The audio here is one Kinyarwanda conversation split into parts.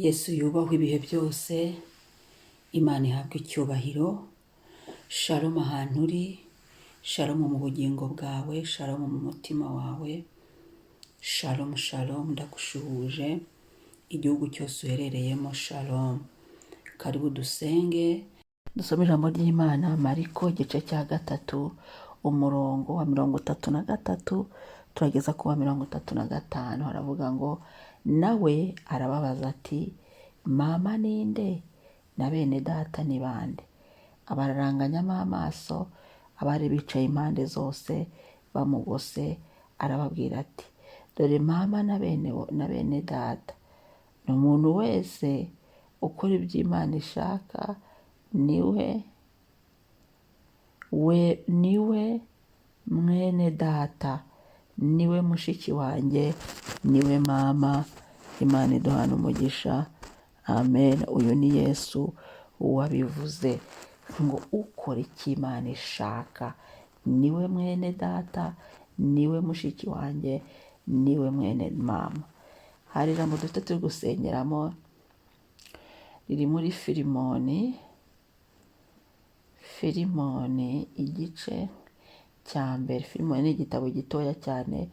Yesu yubahwe ibihe byose, Imana ihabwe icyubahiro. Shalom ahantu uri, shalom mu bugingo bwawe, shalom mu mutima wawe, shalom shalom, ndagushuhuje igihugu cyose uherereyemo, shalom. Karibu dusenge, dusome ijambo ry'Imana, Mariko igice cya 3 umurongo wa 33 turageza ku wa 35. Haravuga ngo, nawe arababaza ati, mama ninde na bene data ni bande? Abararanganyamo amaso, abari bicaye impande zose bamugose, arababwira ati, dore mama na bene data. Ni umuntu wese ukora ibyo Imana ishaka, niwe mwene data, niwe mushiki wanjye, niwe mama. Imana iduhana umugisha, amen. Uyu ni Yesu wabivuze ngo ukora icyo Imana ishaka niwe mwene data, niwe mushiki wanjye, niwe mwene mama. Hari ijambo dufite turi gusengeramo riri muri Filimoni igice cya mbere. Filimoni ni igitabo gitoya cyane,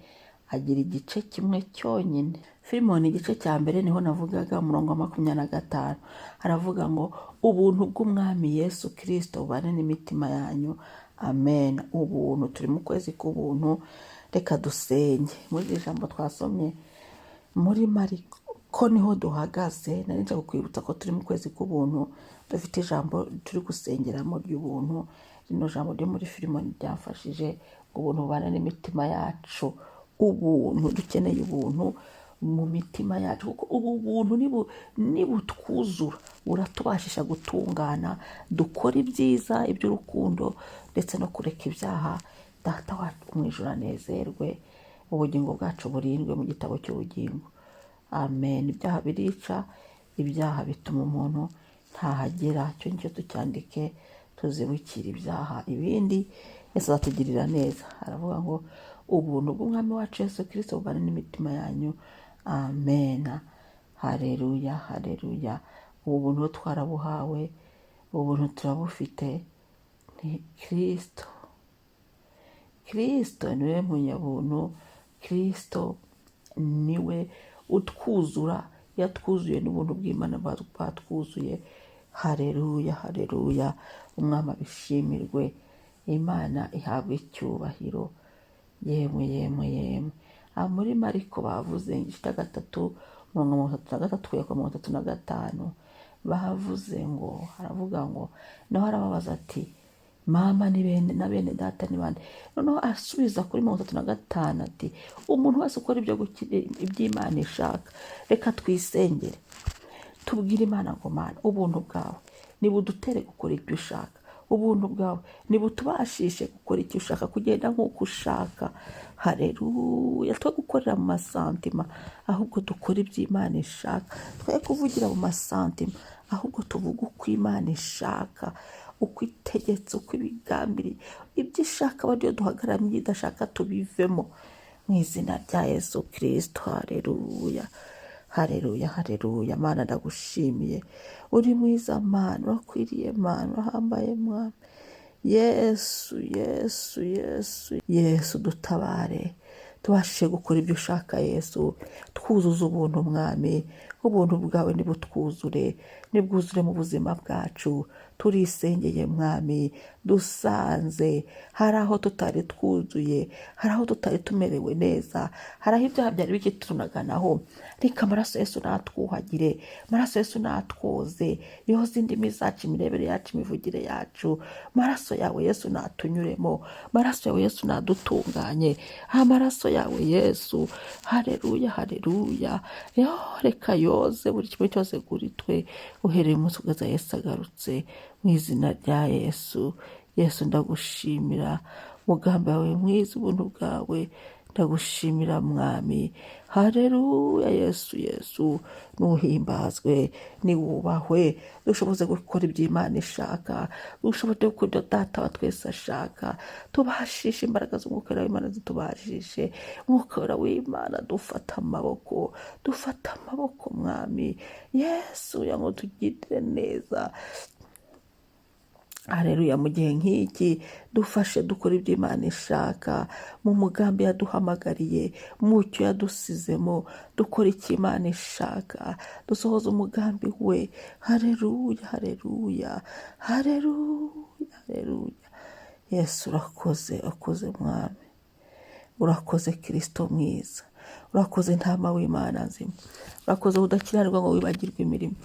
agira igice kimwe cyonyine. Filimoni igice cya mbere niho navugaga, umurongo wa 25. Haravuga ngo, ubuntu bw'umwami Yesu Kristo bubane n'imitima yanyu, amen. Ubuntu, turi mu kwezi k'ubuntu. Reka dusenge muri iri jambo twasomye muri Mariko, niho duhagaze. Nari nje kukwibutsa ko turi mu kwezi k'ubuntu, dufite ijambo turi gusengeramo ry'ubuntu. Rino jambo ryo muri Filimoni ryafashije ubuntu bubana n'imitima yacu. Ubuntu, dukeneye ubuntu mu mitima yacu, kuko ubu buntu nibutwuzura buratubashisha gutungana, dukora ibyiza, iby'urukundo, ndetse no kureka ibyaha. Data wacu mu ijuru anezerwe, ubugingo bwacu burindwe mu gitabo cy'ubugingo, amen. Ibyaha birica, ibyaha bituma umuntu ntahagera. Cyo nicyo tucyandike, tuzibukira ibyaha, ibindi Yesu azatugirira neza. Aravuga ngo, ubuntu bw'umwami wacu Yesu Kristo bubane n'imitima yanyu, amen. Haleluya, haleluya. Ubu buntu twarabuhawe, ubu buntu turabufite. Ni Kristo niwe munyabuntu. Kristo niwe utwuzura, yatwuzuye n'ubuntu bw'Imana batwuzuye. Haleluya, haleluya. Umwami abishimirwe, Imana ihabwe icyubahiro. Yemwe. Muri Mariko bavuze igice cya 3 umurongo wa 33 kugera ku 35. Bavuze ngo, haravuga ngo, naho arababaza ati, mama na bene data ni bande? Noneho asubiza kuri 35 ati, umuntu wese ukora iby'Imana ishaka. Reka twisengere, tubwire Imana ngo, Mana, ubuntu bwawe nibudutere gukora ibyo ushaka. Ubuntu bwawe nibutubashishe gukora icyo ushaka, kugenda nk'uko ushaka. Haleluya. Twe gukorera mu masantima, ahubwo dukora iby'Imana ishaka. Twe kuvugira mu masantima, ahubwo tuvuga uko Imana ishaka, uko itegetse, uko ibigambiriye. Ibyo ishaka bariyo duhagarara, ibyo idashaka tubivemo, mu izina rya Yesu Kristo. Haleluya, haleluya, haleluya. Mana, ndagushimiye, uri mwiza Mana, urakwiriye Mana, urahambaye Mwami. Yesu dutabare, tubashe gukora ibyo ushaka Yesu. Twuzuza ubuntu Mwami, ubuntu bwawe nibutwuzure, nibwuzure mu buzima bwacu. Turisengeye Mwami, dusanze hari aho tutari twuzuye, hari aho tutari tumerewe neza, hari aho ibyaha byari bikitunaganaho. Reka amaraso Yesu natwuhagire, amaraso Yesu natwoze, yoza indimi zacu, imirebere yacu, imivugire yacu. Amaraso yawe Yesu natunyuremo, amaraso yawe Yesu nadutunganye, amaraso yawe Yesu. Haleluya, haleluya. Reka yoze buri kimwe cyose kuri twe, uhereye umunsi kugeza Yesu agarutse, mu izina rya Yesu. Yesu, ndagushimira umugambi wawe mwiza, ubuntu bwawe ndagushimira mwami. Haleluya. Yesu Yesu nuhimbazwe, niwubahwe, dushoboze gukora ibyo Imana ishaka, dushoboze gukora ibyo Data wa twese ashaka. Tubashishe imbaraga z'umwuka w'Imana zitubashishe. Mwuka w'Imana dufata amaboko, dufata amaboko mwami Yesu, ngo tugirire neza. Haleluya. Mu gihe nk'iki dufashe dukora ibyo Imana ishaka, mu mugambi yaduhamagariye, mu cyo yadusizemo, dukora icyo Imana ishaka, dusohoza umugambi we. Haleluya, haleluya, haleluya, haleluya. Yesu urakoze, urakoze mwami, urakoze Kristo mwiza, urakoze ntama w'Imana nzima, urakoze udakiranirwa ngo wibagirwe imirimo,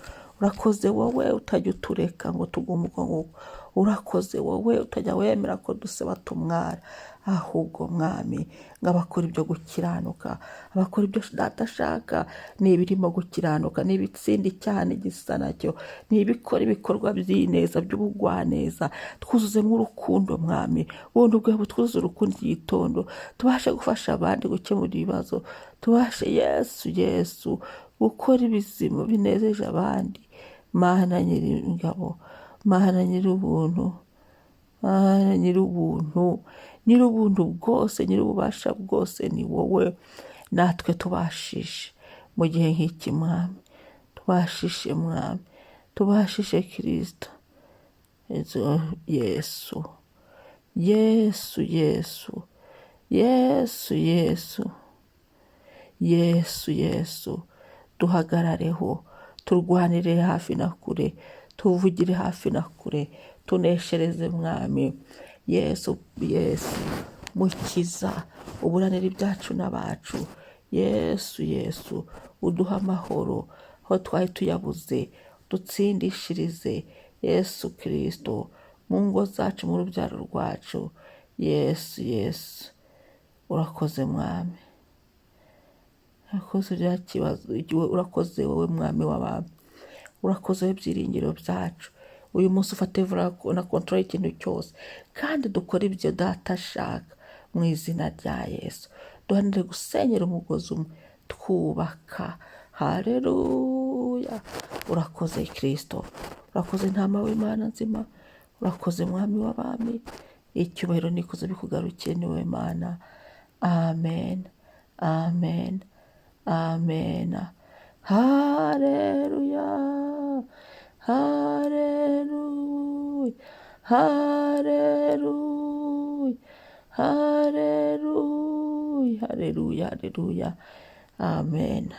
urakoze wowe utajya utureka ngo tugume uko nguko, urakoze wowe utajya wemera ko duseba tumwara, ahubwo mwami ngo abakora ibyo gukiranuka, abakora ibyo Data ashaka, n'ibirimo gukiranuka, n'ibitsinda icyaha n'igisa nacyo, n'ibikora ibikorwa by'ineza by'ubugwaneza, twuzuzemo urukundo mwami, ubundi bwawe butwuzuza urukundo igitondo, tubashe gufasha abandi gukemura ibibazo, tubashe Yesu Yesu gukora ibizima binezeje abandi. Mana nyir'ingabo, Mana nyir'ubuntu, Mana nyir'ubuntu, nyir'ubuntu bwose, nyir'ububasha bwose ni wowe. Natwe tubashishe mu gihe nk'iki mwami, tubashishe mwami, tubashishe Kristo. Yesu Yesu Yesu Yesu Yesu Yesu Yesu, duhagarareho, turwanire hafi na kure, tuvugire hafi na kure, tuneshereze mwami Yesu. Yesu mukiza, uburanire ibyacu n'abacu. Yesu Yesu uduha amahoro aho twari tuyabuze, dutsindishirize Yesu Kristo mu ngo zacu, mu rubyaro rwacu. Yesu Yesu urakoze mwami, urakoze bya kibazo, urakoze wowe mwami w'abami, urakoze wowe byiringiro byacu. Uyu munsi ufate na control ikintu cyose, kandi dukora ibyo Data ashaka mu izina rya Yesu. Duhanire gusenyera umugozi umwe, twubaka. Haleluya. Urakoze Kristo, urakoze ntama w'Imana nzima, urakoze mwami w'abami. Icyubahiro n'ikuzo bikugarukiye ni wowe Mana. Amen, amen, amen. Haleluya, haleluya, haleluya, haleluya, haleluya, haleluya. Amen.